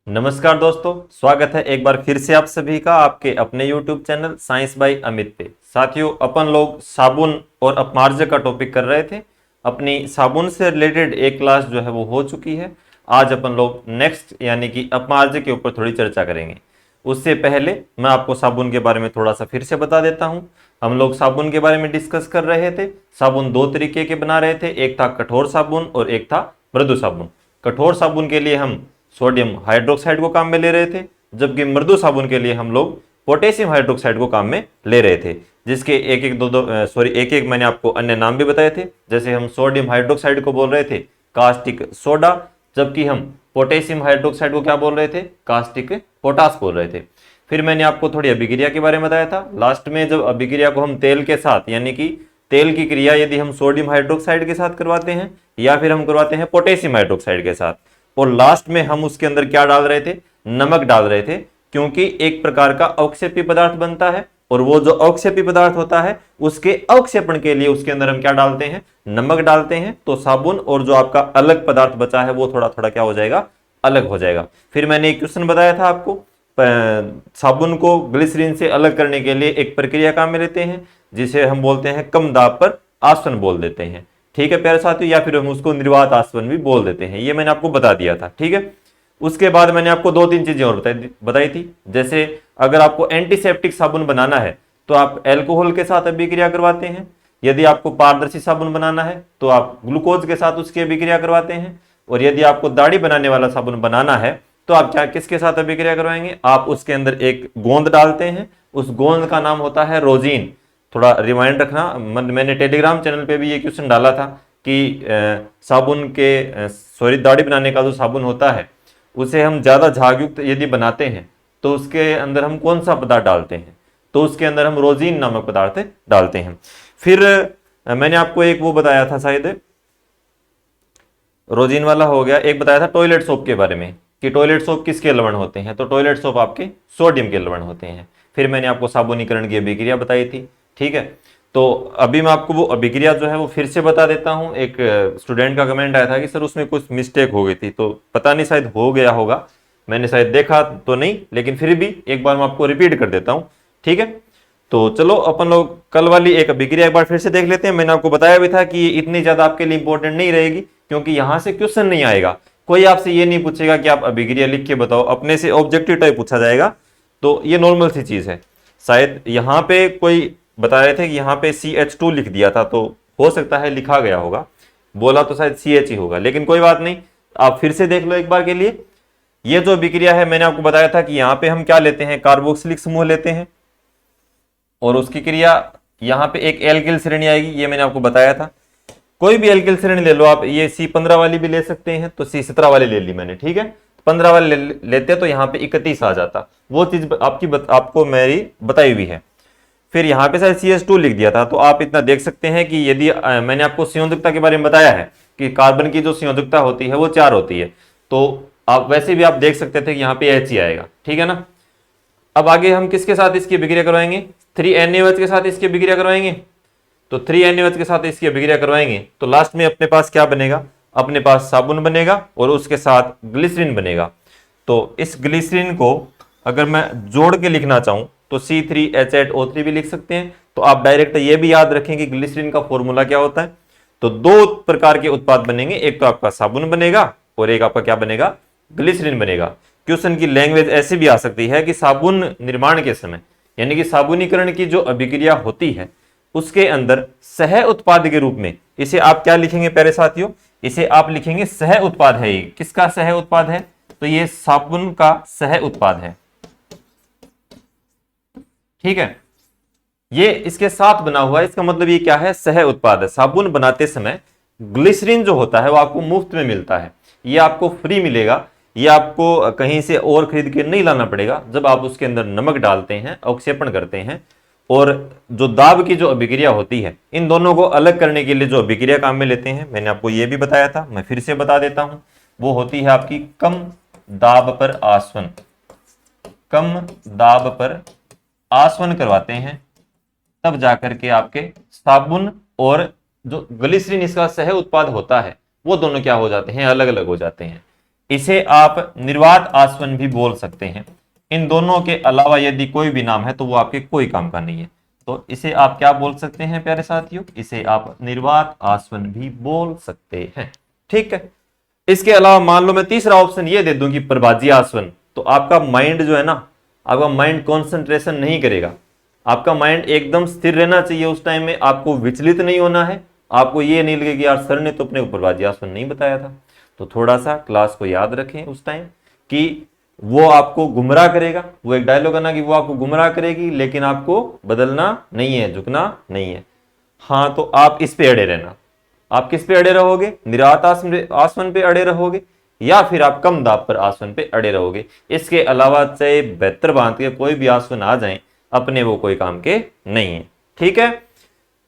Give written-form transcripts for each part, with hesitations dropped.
नमस्कार दोस्तों, स्वागत है एक बार फिर से आप सभी का आपके अपने YouTube channel science by Amit पे। साथियों, अपन लोग साबुन और अपमार्जक का टॉपिक कर रहे थे। अपनी साबुन से रिलेटेड एक क्लास जो है वो हो चुकी है। आज अपन लोग नेक्स्ट यानी कि अपमार्जक के ऊपर थोड़ी चर्चा करेंगे। उससे पहले मैं आपको साबुन के बारे में थोड़ा सा फिर से बता देता हूँ। हम लोग साबुन के बारे में डिस्कस कर रहे थे। साबुन दो तरीके के बना रहे थे, एक था कठोर साबुन और एक था मृदु साबुन। कठोर साबुन के लिए हम सोडियम हाइड्रोक्साइड को काम में ले रहे थे, जबकि मृदु साबुन के लिए हम लोग पोटेशियम हाइड्रोक्साइड को काम में ले रहे थे, जिसके एक एक मैंने आपको अन्य नाम भी बताए थे। जैसे हम सोडियम हाइड्रोक्साइड को बोल रहे थे कास्टिक सोडा, जबकि हम पोटेशियम हाइड्रोक्साइड को क्या बोल रहे थे, कास्टिक पोटास बोल रहे थे। फिर मैंने आपको थोड़ी अभिक्रिया के बारे में बताया था। लास्ट में जब अभिक्रिया को हम तेल के साथ यानी कि तेल की क्रिया यदि हम सोडियम हाइड्रोक्साइड के साथ करवाते हैं या फिर हम करवाते हैं पोटेशियम हाइड्रोक्साइड के साथ, और लास्ट में हम उसके अंदर क्या डाल रहे थे, नमक डाल रहे थे, क्योंकि एक प्रकार का अवक्षेपी पदार्थ बनता है और वो जो अवक्षेपी पदार्थ होता है उसके अवक्षेपण के लिए उसके अंदर हम क्या डालते हैं, नमक डालते हैं। तो साबुन और जो आपका अलग पदार्थ बचा है वो थोड़ा थोड़ा क्या हो जाएगा, अलग हो जाएगा। फिर मैंने एक क्वेश्चन बताया था आपको, साबुन को ग्लिसरीन से अलग करने के लिए एक प्रक्रिया काम में लेते हैं जिसे हम बोलते हैं कम दाब पर आसवन बोल देते हैं। ठीक है प्यारे साथियों, या फिर हम उसको निर्वात आसवन भी बोल देते हैं। ये मैंने आपको बता दिया था। ठीक है, उसके बाद मैंने आपको दो तीन चीजें और बताई थी। जैसे अगर आपको एंटीसेप्टिक साबुन बनाना है तो आप अल्कोहल के साथ अभिक्रिया करवाते हैं। यदि आपको पारदर्शी साबुन बनाना है तो आप ग्लूकोज के साथ उसकी अभिक्रिया करवाते हैं। और यदि आपको दाढ़ी बनाने वाला साबुन बनाना है तो आप क्या किसके साथ अभिक्रिया करवाएंगे, आप उसके अंदर एक गोंद डालते हैं। उस गोंद का नाम होता है रोजीन। थोड़ा रिमाइंड रखना, मैंने टेलीग्राम चैनल पे भी ये क्वेश्चन डाला था कि साबुन के दाढ़ी बनाने का जो साबुन होता है उसे हम ज़्यादा झागयुक्त यदि बनाते हैं तो उसके अंदर हम कौन सा पदार्थ डालते हैं, तो उसके अंदर हम रोजीन नामक पदार्थ डालते हैं। फिर मैंने आपको एक वो बताया था, शायद रोजीन वाला हो गया, एक बताया था टॉयलेट सोप के बारे में कि टॉयलेट सोप किसके लवण होते हैं, तो टॉयलेट सोप आपके सोडियम के लवण होते हैं। फिर मैंने आपको साबुनीकरण की अभिक्रिया बताई थी। ठीक है, तो अभी मैं आपको वो अभिक्रिया जो है वो फिर से बता देता हूं। एक स्टूडेंट का कमेंट आया था कि सर उसमें कुछ मिस्टेक हो गई थी, तो पता नहीं शायद हो गया होगा, मैंने शायद देखा तो नहीं, लेकिन फिर भी एक बार मैं आपको रिपीट कर देता हूं। ठीक है, तो चलो अपन लोग कल वाली एक अभिक्रिया एक बार फिर से देख लेते हैं। मैंने आपको बताया भी था कि ये इतनी ज्यादा आपके लिए इंपॉर्टेंट नहीं रहेगी, क्योंकि यहां से क्वेश्चन नहीं आएगा। कोई आपसे ये नहीं पूछेगा कि आप अभिक्रिया लिख के बताओ, अपने से ऑब्जेक्टिव टाइप पूछा जाएगा। तो ये नॉर्मल सी चीज है। शायद यहाँ पे कोई बता रहे थे कि यहाँ पे CH2 लिख दिया था, तो हो सकता है लिखा गया होगा, बोला तो शायद CH ही होगा, लेकिन कोई बात नहीं, आप फिर से देख लो एक बार के लिए। ये जो अभिक्रिया है मैंने आपको बताया था कि यहाँ पे हम क्या लेते हैं, कार्बोक्सिलिक समूह लेते हैं और उसकी क्रिया यहाँ पे एक एल्किल श्रेणी आएगी, ये मैंने आपको बताया था। कोई भी एल्किल श्रेणी ले लो आप, ये C15 वाली भी ले सकते हैं, तो C17 वाली ले ली मैंने। ठीक है, 15 वाले लेते तो यहाँ पे 31 आ जाता, वो चीज आपको मेरी बताई हुई है। फिर यहाँ पे शायद CH2 लिख दिया था, तो आप इतना देख सकते हैं कि यदि मैंने आपको संयोजकता के बारे में बताया है कि कार्बन की जो संयोजकता होती है वो 4 होती है, तो आप वैसे भी आप देख सकते थे कि यहाँ पे H ही आएगा। ठीक है ना। अब आगे हम किसके साथ इसकी अभिक्रिया करवाएंगे, 3NaOH के साथ इसकी अभिक्रिया करवाएंगे। तो 3NaOH के साथ इसकी अभिक्रिया करवाएंगे तो लास्ट में अपने पास क्या बनेगा, अपने पास साबुन बनेगा और उसके साथ ग्लिसरीन बनेगा। तो इस ग्लिसरीन को अगर मैं जोड़ के लिखना चाहूं तो C3H8O3 भी लिख सकते हैं। तो आप डायरेक्ट ये भी याद रखें कि ग्लिसरीन का फॉर्मूला क्या होता है। तो दो प्रकार के उत्पाद बनेंगे, एक तो आपका साबुन बनेगा और एक आपका क्या बनेगा, ग्लिसरीन बनेगा। क्वेश्चन की लैंग्वेज ऐसे भी आ सकती है कि साबुन निर्माण के समय यानी कि साबुनीकरण की जो अभिक्रिया होती है उसके अंदर सह उत्पाद के रूप में इसे आप क्या लिखेंगे प्यारे साथियों, इसे आप लिखेंगे सह उत्पाद है। ये किसका सह उत्पाद है, तो ये साबुन का सह उत्पाद है। ठीक है, ये इसके साथ बना हुआ है, इसका मतलब ये क्या है, सह उत्पाद है। साबुन बनाते समय ग्लिसरीन जो होता है वो आपको मुफ्त में मिलता है, ये आपको फ्री मिलेगा, ये आपको कहीं से और खरीद के नहीं लाना पड़ेगा। जब आप उसके अंदर नमक डालते हैं, अवक्षेपण करते हैं, और जो दाब की जो अभिक्रिया होती है, इन दोनों को अलग करने के लिए जो अभिक्रिया काम में लेते हैं, मैंने आपको ये भी बताया था, मैं फिर से बता देता हूं, वो होती है आपकी कम दाब पर आसवन। कम दाब पर आसवन करवाते हैं, तब जाकर के आपके साबुन और जो ग्लिसरीन इसका सह उत्पाद होता है वो दोनों क्या हो जाते हैं, अलग अलग हो जाते हैं। इसे आप निर्वात आसवन भी बोल सकते हैं। इन दोनों के अलावा यदि कोई भी नाम है तो वो आपके कोई काम का नहीं है। तो इसे आप क्या बोल सकते हैं प्यारे साथियों, इसे आप निर्वात आसवन भी बोल सकते हैं। ठीक है। इसके अलावा मान लो मैं तीसरा ऑप्शन ये दे दूं कि प्रभाजी आसवन, तो आपका माइंड जो है ना, आपका माइंड कॉन्सेंट्रेशन नहीं करेगा, आपका माइंड एकदम स्थिर रहना चाहिए उस टाइम में, आपको विचलित नहीं होना है। आपको ये नहीं लगे कि यार सर ने तो अपने को प्रभाजी आसवन नहीं बताया था। तो थोड़ा सा क्लास को याद रखें उस टाइम कि वो आपको गुमराह करेगा। वो एक डायलॉग है ना कि वो आपको गुमराह करेगी, लेकिन आपको बदलना नहीं है, झुकना नहीं है। हाँ, तो आप इस पे अड़े रहना। आप किस पे अड़े रहोगे? निरात आसवन पे अड़े रहोगे, या फिर आप कम दाब पर आसवन पे अड़े रहोगे। इसके अलावा चाहे बेहतर भांत के कोई भी आसवन आ जाए, अपने वो कोई काम के नहीं है। ठीक है।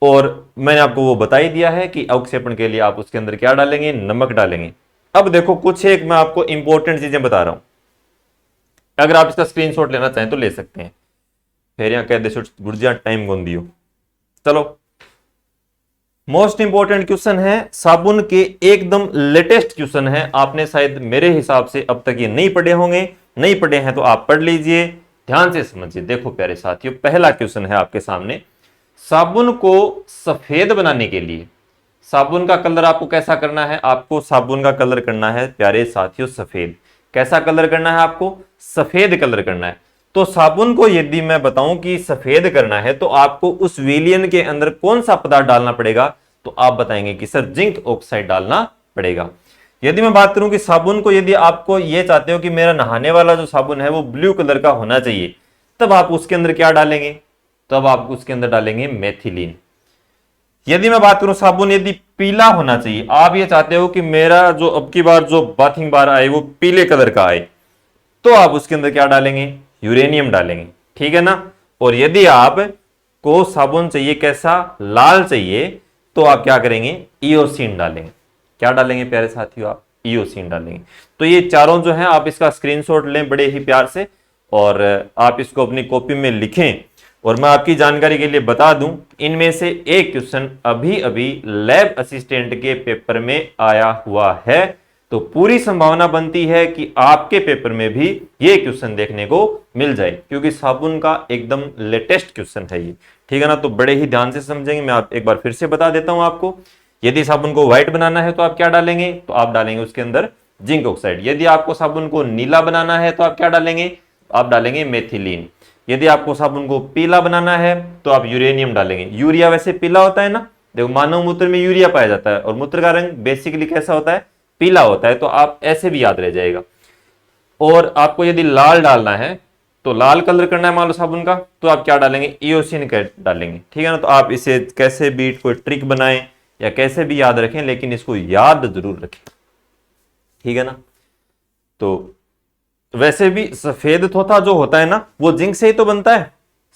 और मैंने आपको वो बता ही दिया है कि अवक्षेपण के लिए आप उसके अंदर क्या डालेंगे? नमक डालेंगे। अब देखो कुछ एक मैं आपको इंपॉर्टेंट चीजें बता रहा हूं, अगर आप इसका स्क्रीनशॉट लेना चाहें तो ले सकते हैं। फिर यहां कह दे गुर्जिया टाइम गोंदियो। चलो, मोस्ट इंपॉर्टेंट क्वेश्चन है, साबुन के एकदम लेटेस्ट क्वेश्चन है। आपने शायद मेरे हिसाब से अब तक ये नहीं पढ़े होंगे, नहीं पढ़े हैं तो आप पढ़ लीजिए, ध्यान से समझिए। देखो प्यारे साथियों, पहला क्वेश्चन है आपके सामने, साबुन को सफेद बनाने के लिए साबुन का कलर आपको कैसा करना है? आपको साबुन का कलर करना है प्यारे साथियों सफेद। कैसा कलर करना है? आपको सफेद कलर करना है। तो साबुन को यदि मैं बताऊं कि सफेद करना है तो आपको उस विलियन के अंदर कौन सा पदार्थ डालना पड़ेगा? तो आप बताएंगे कि सर जिंक ऑक्साइड डालना पड़ेगा। यदि मैं बात करूं कि साबुन को यदि आपको ये चाहते हो कि मेरा नहाने वाला जो साबुन है वो ब्लू कलर का होना चाहिए, तब आप उसके अंदर क्या डालेंगे? तब आप उसके अंदर डालेंगे मेथिलीन। यदि मैं बात करूं साबुन यदि पीला होना चाहिए, आप ये चाहते हो कि मेरा जो अब की बार जो बाथिंग बार आए वो पीले कलर का आए, तो आप उसके अंदर क्या डालेंगे? यूरेनियम डालेंगे। ठीक है ना। और यदि आप को साबुन चाहिए कैसा? लाल चाहिए, तो आप क्या करेंगे? इयोसिन डालेंगे। क्या डालेंगे प्यारे साथियों? आप इयोसिन डालेंगे। तो ये चारों जो है आप इसका स्क्रीनशॉट लें बड़े ही प्यार से, और आप इसको अपनी कॉपी में लिखें। और मैं आपकी जानकारी के लिए बता दूं, इनमें से एक क्वेश्चन अभी अभी लैब असिस्टेंट के पेपर में आया हुआ है। तो पूरी संभावना बनती है कि आपके पेपर में भी ये क्वेश्चन देखने को मिल जाए, क्योंकि साबुन का एकदम लेटेस्ट क्वेश्चन है ये। ठीक है ना। तो बड़े ही ध्यान से समझेंगे। मैं आप एक बार फिर से बता देता हूं आपको, यदि साबुन को व्हाइट बनाना है तो आप क्या डालेंगे? तो आप डालेंगे उसके अंदर जिंक ऑक्साइड। यदि आपको साबुन को नीला बनाना है तो आप क्या डालेंगे? आप डालेंगे मेथिलीन। यदि आपको साबुन को पीला बनाना है तो आप यूरेनियम डालेंगे। यूरिया वैसे पीला होता है ना, देखो मानव मूत्र में यूरिया पाया जाता है और मूत्र का रंग बेसिकली कैसा होता है? पीला होता है। तो आप ऐसे भी याद रह जाएगा। और आपको यदि लाल डालना है, तो लाल कलर करना है मान लो साबुन का, तो आप क्या डालेंगे? इयोसिन डालेंगे। ठीक है ना। तो आप इसे कैसे भी कोई ट्रिक बनाएं या कैसे भी याद रखें, लेकिन इसको याद जरूर रखें। ठीक है ना। तो वैसे भी सफेद थोथा जो होता है ना, वो जिंक से ही तो बनता है।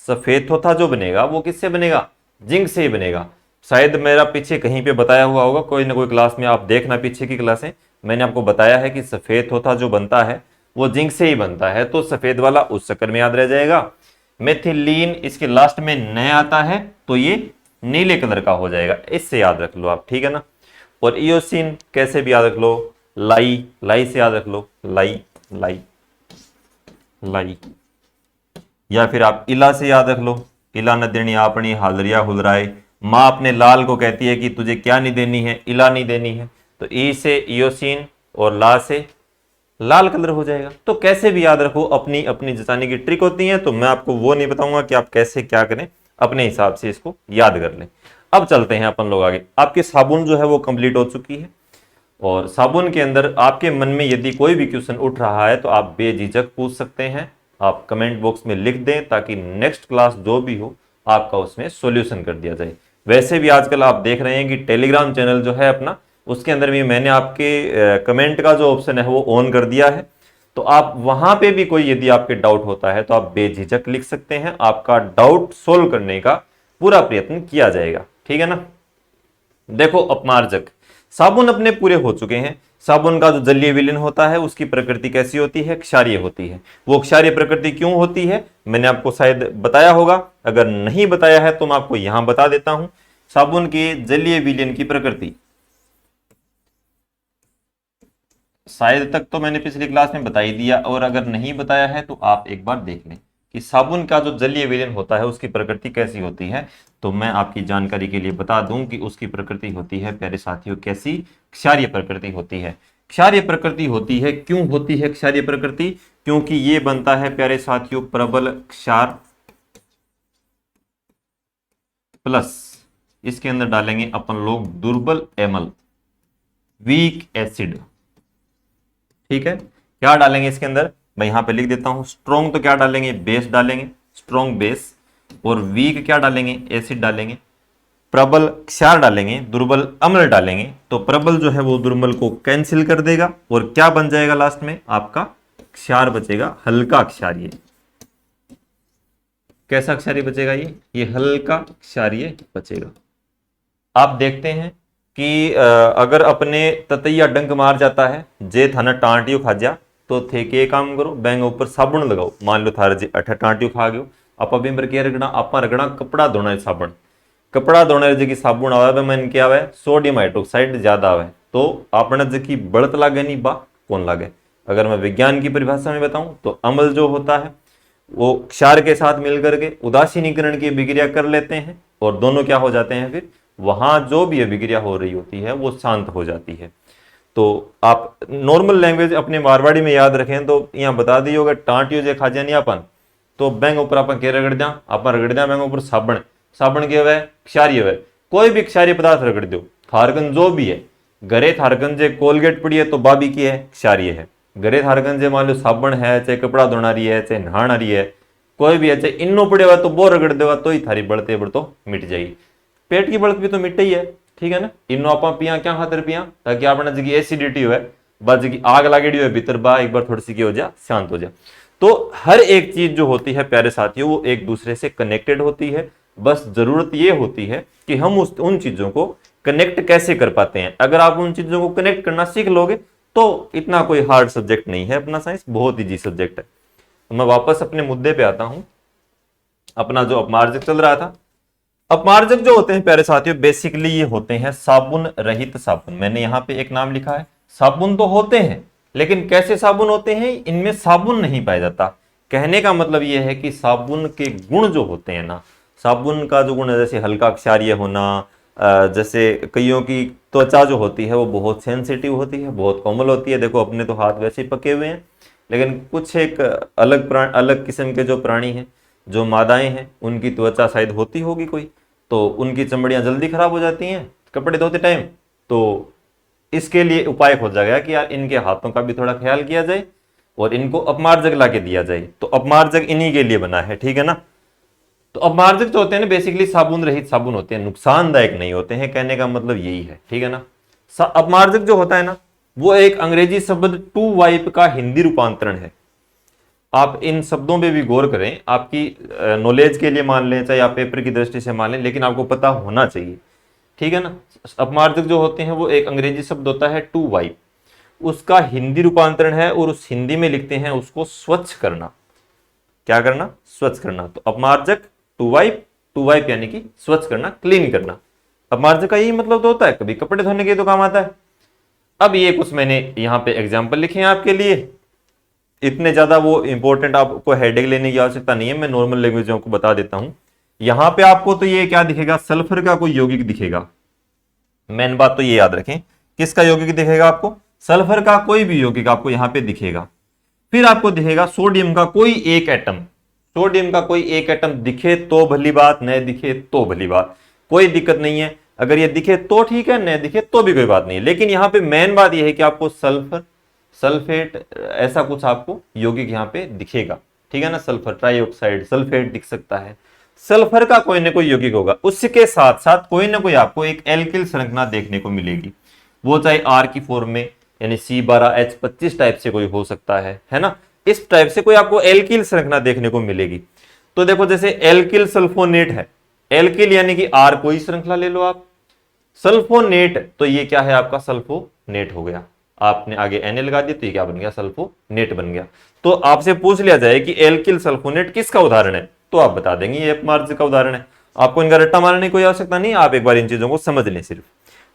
सफेद थोथा जो बनेगा वो किससे बनेगा? जिंक से ही बनेगा। शायद मेरा पीछे कहीं पे बताया हुआ होगा, कोई ना कोई क्लास में आप देखना, पीछे की क्लास है, मैंने आपको बताया है कि सफेद थोथा जो बनता है वो जिंक से ही बनता है। तो सफेद वाला उस चक्कर में याद रह जाएगा। मेथिलीन इसके लास्ट में न आता है तो ये नीले कलर का हो जाएगा, इससे याद रख लो आप। ठीक है ना। और इयोसिन कैसे भी याद रख लो, लाई, लाई से याद रख लो, लाई लाई लाई, या फिर आप इला से याद रख लो, इला न देनी आपनी हालरिया हुलराए। माँ अपने लाल को कहती है कि तुझे क्या नहीं देनी है? इला नहीं देनी है। तो ई से इयोसिन और ला से लाल कलर हो जाएगा। तो कैसे भी याद रखो, अपनी अपनी जताने की ट्रिक होती है। तो मैं आपको वो नहीं बताऊंगा कि आप कैसे क्या करें, अपने हिसाब से इसको याद कर लें। अब चलते हैं अपन लोग आगे। आपकी साबुन जो है वो कंप्लीट हो चुकी है, और साबुन के अंदर आपके मन में यदि कोई भी क्वेश्चन उठ रहा है तो आप बेझिझक पूछ सकते हैं। आप कमेंट बॉक्स में लिख दें ताकि नेक्स्ट क्लास जो भी हो आपका उसमें सॉल्यूशन कर दिया जाए। वैसे भी आजकल आप देख रहे हैं कि टेलीग्राम चैनल जो है अपना, उसके अंदर भी मैंने आपके कमेंट का जो ऑप्शन है वो ऑन कर दिया है। तो आप वहां पे भी कोई यदि आपके डाउट होता है तो आप बेझिझक लिख सकते हैं। आपका डाउट सोल्व करने का पूरा प्रयत्न किया जाएगा। ठीक है ना। देखो अपमार्जक, साबुन अपने पूरे हो चुके हैं। साबुन का जो जलीय विलीन होता है उसकी प्रकृति कैसी होती है? क्षारीय होती है। वो क्षारीय प्रकृति क्यों होती है मैंने आपको शायद बताया होगा, अगर नहीं बताया है तो मैं आपको यहां बता देता हूं। साबुन के जलीय विलीन की प्रकृति, शायद तक तो मैंने पिछली क्लास में बता ही दिया, और अगर नहीं बताया है तो आप एक बार देख लें कि साबुन का जो जलीय विलयन होता है उसकी प्रकृति कैसी होती है। तो मैं आपकी जानकारी के लिए बता दूं कि उसकी प्रकृति होती है प्यारे साथियों कैसी, क्षारीय प्रकृति होती है। क्षारीय प्रकृति होती है, क्यों होती है क्षारीय प्रकृति? क्योंकि ये बनता है प्यारे साथियों प्रबल क्षार प्लस इसके अंदर डालेंगे अपन लोग दुर्बल एमल, वीक एसिड। ठीक है, क्या डालेंगे इसके अंदर? मैं यहां पे लिख देता हूं, स्ट्रॉन्ग तो क्या डालेंगे? बेस डालेंगे, स्ट्रॉन्ग बेस। और वीक क्या डालेंगे? एसिड डालेंगे। प्रबल क्षार डालेंगे, दुर्बल अम्ल डालेंगे। तो प्रबल जो है वो दुर्बल को कैंसिल कर देगा, और क्या बन जाएगा लास्ट में? आपका क्षार बचेगा, हल्का क्षारीय। कैसा क्षारीय बचेगा? ये हल्का क्षारीय बचेगा। आप देखते हैं कि अगर अपने ततैया डंक मार जाता है, जे थाना टांटियो खा जा, तो थे के काम करो, बैंक ऊपर साबुन लगाओ। मान लो थारे जे अठ टांटियो खा गयो, आप अभी पर क्या रगड़ा? आप रगड़ा कपड़ा धोना है साबुन। कपड़ा धोने जगह साबुन आवे मन क्या आवे? सोडियम हाइड्रोक्साइड ज्यादा आवे, तो आपने जबकि बढ़त लागे नहीं बा कौन लागे? अगर मैं विज्ञान की परिभाषा में बताऊं तो अम्ल जो होता है वो क्षार के साथ मिलकर के उदासीनीकरण की अभिक्रिया कर लेते हैं, और दोनों क्या हो जाते हैं? फिर वहां जो भी अभिक्रिया हो रही होती है वो शांत हो जाती है। तो आप नॉर्मल लैंग्वेज अपने मारवाड़ी में याद रखें तो यहाँ बता दी होगा, टांटियो जे खा नहीं अपन, तो बैंक ऊपर अपन क्या रगड़ दिया? अपन रगड़ दिया बैंक ऊपर साबुन। साबुन क्या है? क्षारीय है। कोई भी क्षारीय पदार्थ रगड़ दो, थारकन जो भी है, घरे थारकन जे कोलगेट पड़ी है तो बाबी की है? क्षारीय है। घरे थारकन जे मान लो साबुन है, चाहे कपड़ा धोना रही है, चाहे नहाना रही है, कोई भी है, चाहे इन्नो पड़े हुआ तो वो रगड़ देगा तो ही थारी बढ़ते बढ़ तो मिट जाएगी। पेट की बढ़त भी तो मिट ही है, ठीक है ना? इन्नो आप पिया क्या खातर पिया? ताकि आपने जगह एसिडिटी हो बस जगह आग लागेड़ी हो भीतर बा एक बार थोड़ी सी हो जा, शांत हो जा। तो हर एक चीज जो होती है प्यारे साथियों वो एक दूसरे से कनेक्टेड होती है। बस जरूरत ये होती है कि हम उन चीजों को कनेक्ट कैसे कर पाते हैं। अगर आप उन चीजों को कनेक्ट करना सीख लोगे तो इतना कोई हार्ड सब्जेक्ट नहीं है अपना साइंस, बहुत इजी सब्जेक्ट है। तो मैं वापस अपने मुद्दे पे आता हूं। अपना जो अपमार्जक चल रहा था, अपमार्जक जो होते हैं प्यारे साथियों बेसिकली ये होते हैं साबुन रहित साबुन। मैंने यहाँ पे एक नाम लिखा है, साबुन तो होते हैं लेकिन कैसे साबुन होते हैं? इनमें साबुन नहीं पाया जाता। कहने का मतलब ये है कि साबुन के गुण जो होते हैं ना, साबुन का जो गुण है जैसे हल्का क्षारीय होना, जैसे कईयों की त्वचा जो होती है वो बहुत सेंसिटिव होती है, बहुत कोमल होती है। देखो अपने तो हाथ वैसे ही पके हुए हैं, लेकिन कुछ एक अलग किस्म के जो प्राणी हैं, जो मादाएं हैं, उनकी त्वचा शायद होती होगी कोई, तो उनकी चमड़ियां जल्दी खराब हो जाती हैं कपड़े धोते टाइम। तो इसके लिए उपाय खोजा गया कि यार इनके हाथों का भी थोड़ा ख्याल किया जाए और इनको अपमार्जक ला के दिया जाए। तो अपमार्जक इन्हीं के लिए बना है, ठीक है ना? तो अपमार्जक जो होते हैं ना बेसिकली साबुन रहित साबुन होते हैं, नुकसानदायक नहीं होते हैं, कहने का मतलब यही है, ठीक है ना? अपमार्जक जो होता है ना वो एक अंग्रेजी शब्द टू वाइप का हिंदी रूपांतरण है। आप इन शब्दों पे भी गौर करें, आपकी नॉलेज के लिए मान लें चाहे आप पेपर की दृष्टि से मान लें, लेकिन आपको पता होना चाहिए, ठीक है ना? अपमार्जक जो होते हैं वो एक अंग्रेजी शब्द होता है टू वाइप, उसका हिंदी रूपांतरण है और उस हिंदी में लिखते हैं उसको स्वच्छ करना। क्या करना? स्वच्छ करना। तो अपमार्जक टू वाइप यानी कि स्वच्छ करना, क्लीन करना। अपमार्जक का यही मतलब तो होता है, कभी कपड़े धोने के तो काम आता है। अब ये कुछ मैंने यहाँ पे एग्जाम्पल लिखे हैं आपके लिए, इतने ज्यादा वो इंपॉर्टेंट आपको हेडेक लेने की आवश्यकता नहीं है, मैं नॉर्मल लैंग्वेज को बता देता हूं। यहां पे आपको तो ये क्या दिखेगा? सल्फर का कोई यौगिक दिखेगा। मेन बात तो ये याद रखें, किसका यौगिक दिखेगा आपको? सल्फर का कोई भी यौगिक आपको यहां पे दिखेगा। फिर आपको दिखेगा सोडियम का कोई एक एटम। सोडियम का कोई एक एटम दिखे तो भली बात, न दिखे तो भली बात, कोई दिक्कत नहीं है। अगर ये दिखे तो ठीक है, न दिखे तो भी कोई बात नहीं है। लेकिन यहाँ पे मेन बात यह है कि आपको सल्फर, सल्फेट, ऐसा कुछ आपको यौगिक यहाँ पे दिखेगा, ठीक है ना? सल्फर ट्राइऑक्साइड, सल्फेट दिख सकता है, सल्फर का कोई ना कोई यौगिक होगा। उसके साथ साथ कोई ना कोई आपको एक एल्किल संरचना देखने को मिलेगी, वो चाहे आर की फॉर्म में यानी C12H25 टाइप से कोई हो सकता है ना? इस टाइप से कोई आपको एल्किल संरचना देखने को मिलेगी। तो देखो जैसे एल्किल सल्फोनेट है, एल्किल यानी कि आर कोई श्रृंखला ले लो आप, सल्फोनेट तो ये क्या है आपका? सल्फोनेट हो गया। आपने आगे Na लगा दिया तो ये क्या बन गया? सल्फोनेट बन गया। तो आपसे पूछ लिया जाए कि एल्किल सल्फोनेट किसका उदाहरण है, तो आप बता देंगे ये अपमार्जक का उदाहरण है। आपको इनका रट्टा मारने की कोई आवश्यकता नहीं, आप एक बार इन चीजों को समझ लें सिर्फ।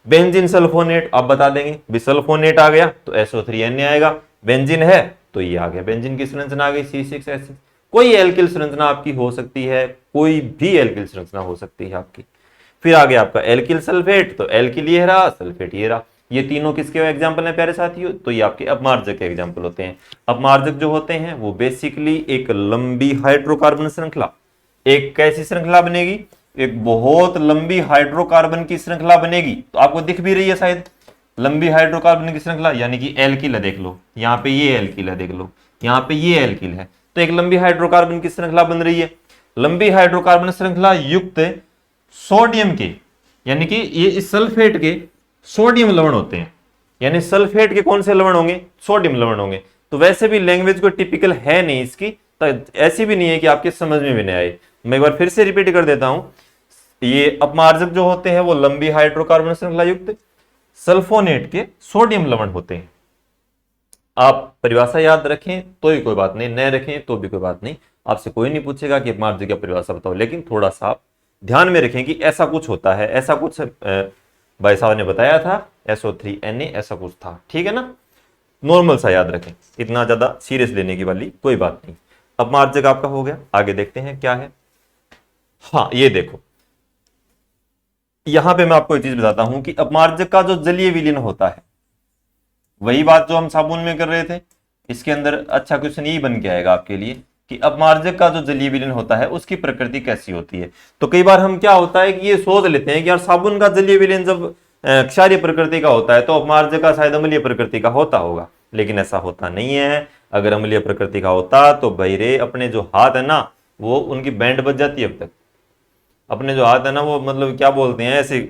बेंजीन सल्फोनेट आप बता देंगे, बिसल्फोनेट आ गया तो SO3Na आएगा, बेंजीन है तो ये आ गया, बेंजीन की संरचना आ गई C6H6। कोई एल्किल संरचना आपकी हो सकती है, कोई भी एल्किल संरचना हो सकती है आपकी। फिर आ गया आपका एल्किल सल्फेट, तो एल्किल ये रहा, सल्फेट ये रहा। ये तीनों किसके एग्जाम्पल हैं प्यारे साथियों? तो ये आपके अपमार्जक के एग्जाम्पल होते हैं। अपमार्जक जो होते हैं वो बेसिकली एक लंबी हाइड्रोकार्बन श्रृंखला, एक कैसी श्रृंखला बनेगी? एक बहुत लंबी हाइड्रोकार्बन की श्रृंखला बनेगी। तो आपको दिख भी रही है शायद, लंबी हाइड्रोकार्बन की श्रृंखला, यानी कि एल्किल है, देख लो यहाँ पे ये एल्किल है, देख लो यहाँ पे ये एल्किल है। तो एक लंबी हाइड्रोकार्बन की श्रृंखला बन रही है। लंबी हाइड्रोकार्बन श्रृंखला युक्त सोडियम के, यानी कि ये इस सल्फेट के सोडियम लवण होते हैं। यानी सल्फेट के कौन से लवण होंगे? सोडियम लवण होंगे। तो वैसे भी लैंग्वेज को टिपिकल है नहीं इसकी, तो ऐसी भी नहीं है कि आपके समझ में भी नहीं आए। मैं एक बार फिर से रिपीट कर देता हूं, ये अपमार्जक जो होते हैं वो लंबी हाइड्रोकार्बन श्रृंखला युक्त सल्फोनेट के सोडियम लवण होते हैं। आप परिभाषा याद रखें तो ही कोई बात नहीं, न रखें तो भी कोई बात नहीं, आपसे कोई नहीं पूछेगा कि अपमार्जक की परिभाषा बताओ, लेकिन थोड़ा सा आप ध्यान में रखें कि ऐसा कुछ होता है, ऐसा कुछ भाई साहब ने बताया था, SO3Na ऐसा कुछ था, ठीक है ना। नॉर्मल सा याद रखें, इतना ज्यादा सीरियस लेने की वाली कोई बात नहीं। अपमार्जक आपका हो गया, आगे देखते हैं क्या है। हाँ ये देखो, यहां पे मैं आपको एक चीज बताता हूं कि अपमार्जक का जो जलीय विलीन होता है, वही बात जो हम साबुन में कर रहे थे, इसके अंदर अच्छा क्वेश्चन यही बन के आएगा आपके लिए कि अपमार्जक का जो जलीय विलीन होता है उसकी प्रकृति कैसी होती है। तो कई बार हम क्या होता है कि ये सोच लेते हैं कि यार साबुन का जलीय विलीन जब क्षारीय प्रकृति का होता है तो अपमार्जक का शायद अम्लीय प्रकृति का होता होगा, लेकिन ऐसा होता नहीं है। अगर अम्लीय प्रकृति का होता तो भाई रे अपने जो हाथ है ना वो उनकी बैंड बज जाती है। अब तक अपने जो हाथ है ना वो मतलब क्या बोलते हैं, ऐसे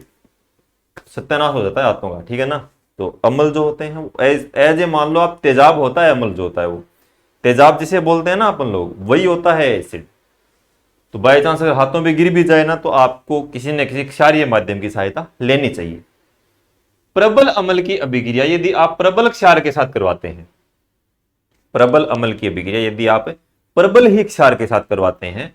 सत्यानाश हो जाता है हाथों का, ठीक है ना। तो अम्ल जो होते हैं एज ए मान लो आप तेजाब होता है, अम्ल जो होता है वो तेजाब जिसे बोलते हैं ना अपन लोग, वही होता है एसिड। तो बाई चांस अगर हाथों पे गिर भी जाए ना तो आपको किसी न किसी क्षारीय माध्यम की सहायता लेनी चाहिए। प्रबल अम्ल की अभिक्रिया यदि आप प्रबल क्षार के साथ करवाते हैं, प्रबल अम्ल की अभिक्रिया यदि आप प्रबल ही क्षार के साथ करवाते हैं,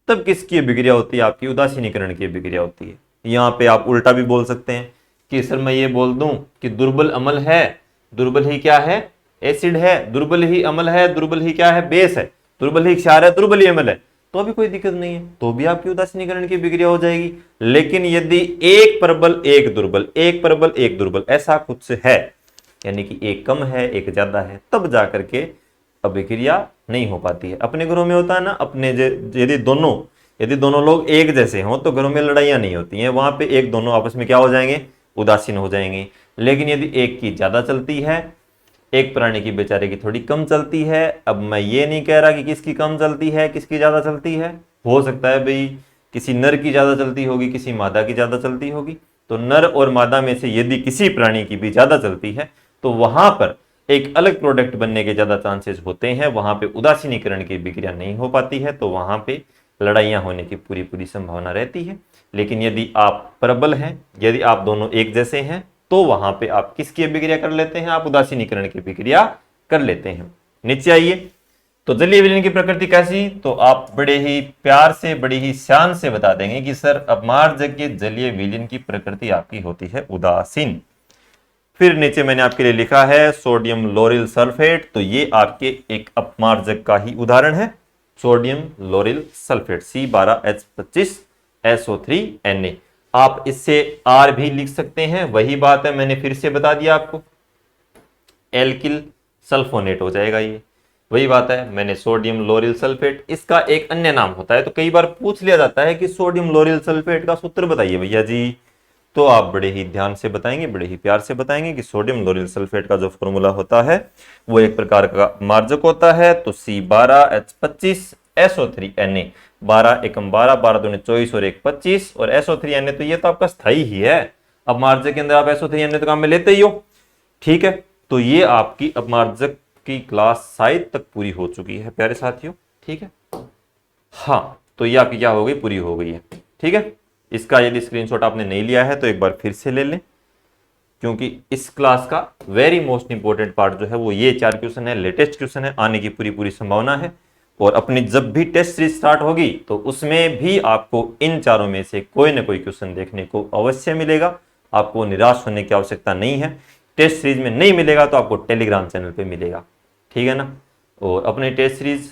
तब किसकी अभिक्रिया होती है? आपकी उदासीनीकरण की अभिक्रिया होती है। यहां पे आप उल्टा भी बोल सकते हैं कि सर मैं ये बोल दूं कि दुर्बल अम्ल है, दुर्बल ही क्या है? एसिड है। दुर्बल ही अम्ल है, दुर्बल ही क्या है? बेस है। दुर्बल ही क्षार है, दुर्बल ही अम्ल है, तो भी कोई दिक्कत नहीं है, तो भी आपकी उदासीनीकरण की अभिक्रिया हो जाएगी। लेकिन यदि एक प्रबल एक दुर्बल, एक प्रबल एक दुर्बल ऐसा कुछ है, यानी कि एक कम है एक ज्यादा है, तब जाकर के अभिक्रिया नहीं हो पाती है। अपने घरों में होता है ना, अपने यदि दोनों लोग एक जैसे हों तो घरों में लड़ाइयां नहीं होती हैं, वहां पे एक दोनों आपस में क्या हो जाएंगे? उदासीन हो जाएंगे। लेकिन यदि एक की ज्यादा चलती है, एक प्राणी की बेचारे की थोड़ी कम चलती है, अब मैं ये नहीं कह रहा कि किसकी कम चलती है किसकी ज्यादा चलती है, हो सकता है भाई किसी नर की ज्यादा चलती होगी, किसी मादा की ज्यादा चलती होगी। तो नर और मादा में से यदि किसी प्राणी की भी ज्यादा चलती है तो वहां पर एक अलग प्रोडक्ट बनने के ज्यादा चांसेस होते हैं, वहां पे उदासीनीकरण की विक्रिया नहीं हो पाती है, तो वहां पे लड़ाइयां होने की पूरी पूरी संभावना रहती है। लेकिन यदि आप प्रबल हैं, यदि आप दोनों एक जैसे हैं, तो वहां पे आप किसकी अभिक्रिया कर लेते हैं? आप उदासीनीकरण की अभिक्रिया कर लेते हैं। नीचे आइए, तो जलीय विलीन की प्रकृति कैसी? तो आप बड़े ही प्यार से बड़ी ही शान से बता देंगे कि सर अपमार्जक के जलीय विलीन की प्रकृति आपकी होती है उदासीन। फिर नीचे मैंने आपके लिए लिखा है सोडियम लोरिल सल्फेट, तो ये आपके एक अपमार्जक का ही उदाहरण है, सोडियम लोरिल सल्फेट C12H25SO3Na। आप इससे R भी लिख सकते हैं, वही बात है मैंने फिर से बता दिया आपको, एल्किल सल्फोनेट हो जाएगा ये, वही बात है। मैंने सोडियम लोरिल सल्फेट, इसका एक अन्य नाम होता है, तो कई बार पूछ लिया जाता है कि सोडियम लोरिल सल्फेट का सूत्र बताइए भैया जी, तो आप बड़े ही ध्यान से बताएंगे, बड़े ही प्यार से बताएंगे कि सोडियम लोरिल सल्फेट का जो फॉर्मूला होता है वो एक प्रकार का मार्जक होता है, तो C12H25SO3Na, 12 एकम 12, 12 दूनी 24 और 1 25, और SO3Na तो ये तो आपका स्थायी ही है, अब मार्जक के अंदर आप SO3Na तो काम में लेते ही हो, ठीक है। तो ये आपकी अपमार्जक की क्लास शायद तक पूरी हो चुकी है प्यारे साथियों, ठीक है। हाँ तो ये आपकी क्या हो गई? पूरी हो गई है, ठीक है। इसका यदि स्क्रीनशॉट आपने नहीं लिया है तो एक बार फिर से ले लें, क्योंकि इस क्लास का वेरी मोस्ट इंपॉर्टेंट पार्ट जो है वो ये 4 क्वेश्चन है, लेटेस्ट क्वेश्चन है, आने की पूरी पूरी संभावना है। और अपनी जब भी टेस्ट सीरीज स्टार्ट होगी तो उसमें भी आपको इन चारों में से कोई ना कोई क्वेश्चन देखने को अवश्य मिलेगा। आपको निराश होने की आवश्यकता नहीं है। टेस्ट सीरीज में नहीं मिलेगा तो आपको टेलीग्राम चैनल पे मिलेगा, ठीक है ना। और अपनी टेस्ट सीरीज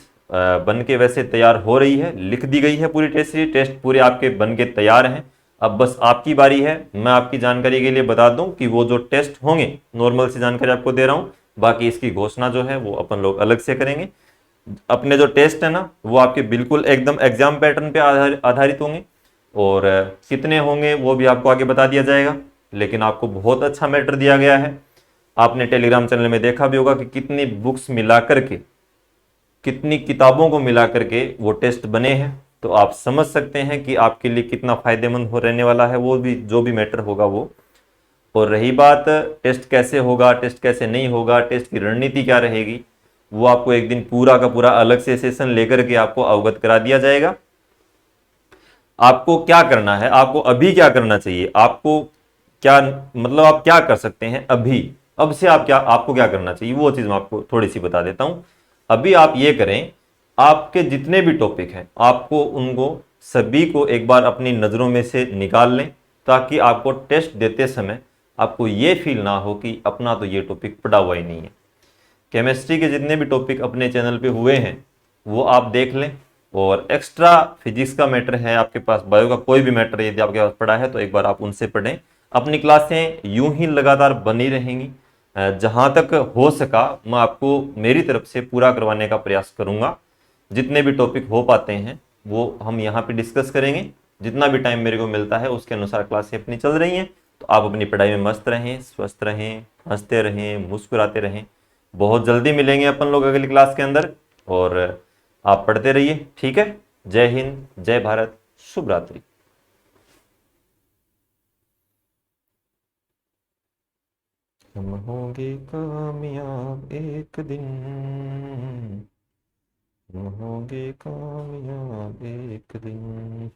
बन के वैसे तैयार हो रही है, लिख दी गई है पूरी टेस्ट सीरीज, टेस्ट पूरे आपके बन के तैयार हैं। अब बस आपकी बारी है। मैं आपकी जानकारी के लिए बता दूं कि वो जो टेस्ट होंगे, नॉर्मल सी जानकारी आपको दे रहा हूं, बाकी इसकी घोषणा जो है वो अपन लोग अलग से करेंगे। अपने जो टेस्ट है ना वो आपके बिल्कुल एकदम एग्जाम पैटर्न पे आधारित होंगे, और कितने होंगे वो भी आपको आगे बता दिया जाएगा। लेकिन आपको बहुत अच्छा मैटर दिया गया है। आपने टेलीग्राम चैनल में देखा भी होगा कि कितनी बुक्स मिला करके, कितनी किताबों को मिला करके वो टेस्ट बने हैं। तो आप समझ सकते हैं कि आपके लिए कितना फायदेमंद हो रहने वाला है वो भी, जो भी मैटर होगा वो। और रही बात टेस्ट कैसे होगा, टेस्ट कैसे नहीं होगा, टेस्ट की रणनीति क्या रहेगी, वो आपको एक दिन पूरा का पूरा अलग से सेशन लेकर के आपको अवगत करा दिया जाएगा। आपको क्या करना है, आपको अभी क्या करना चाहिए, आपको क्या मतलब आप क्या कर सकते हैं अभी, अब से आप क्या, आपको क्या करना चाहिए वो चीज मैं आपको थोड़ी सी बता देता हूं। अभी आप ये करें, आपके जितने भी टॉपिक हैं आपको उनको सभी को एक बार अपनी नजरों में से निकाल लें, ताकि आपको टेस्ट देते समय आपको ये फील ना हो कि अपना तो ये टॉपिक पढ़ा हुआ ही नहीं है। केमिस्ट्री के जितने भी टॉपिक अपने चैनल पे हुए हैं वो आप देख लें, और एक्स्ट्रा फिजिक्स का मैटर है आपके पास, बायो का कोई भी मैटर यदि आपके पास पड़ा है तो एक बार आप उनसे पढ़ें। अपनी क्लासें यूं ही लगातार बनी रहेंगी। जहां तक हो सका मैं आपको मेरी तरफ से पूरा करवाने का प्रयास करूंगा। जितने भी टॉपिक हो पाते हैं वो हम यहाँ पे डिस्कस करेंगे। जितना भी टाइम मेरे को मिलता है उसके अनुसार क्लासें अपनी चल रही हैं। तो आप अपनी पढ़ाई में मस्त रहें, स्वस्थ रहें, हंसते रहें, मुस्कुराते रहें। बहुत जल्दी मिलेंगे अपन लोग अगली क्लास के अंदर, और आप पढ़ते रहिए, ठीक है। जय हिंद, जय भारत, शुभ रात्रि। हम होंगे कामयाब एक दिन, हम होंगे कामयाब एक दिन।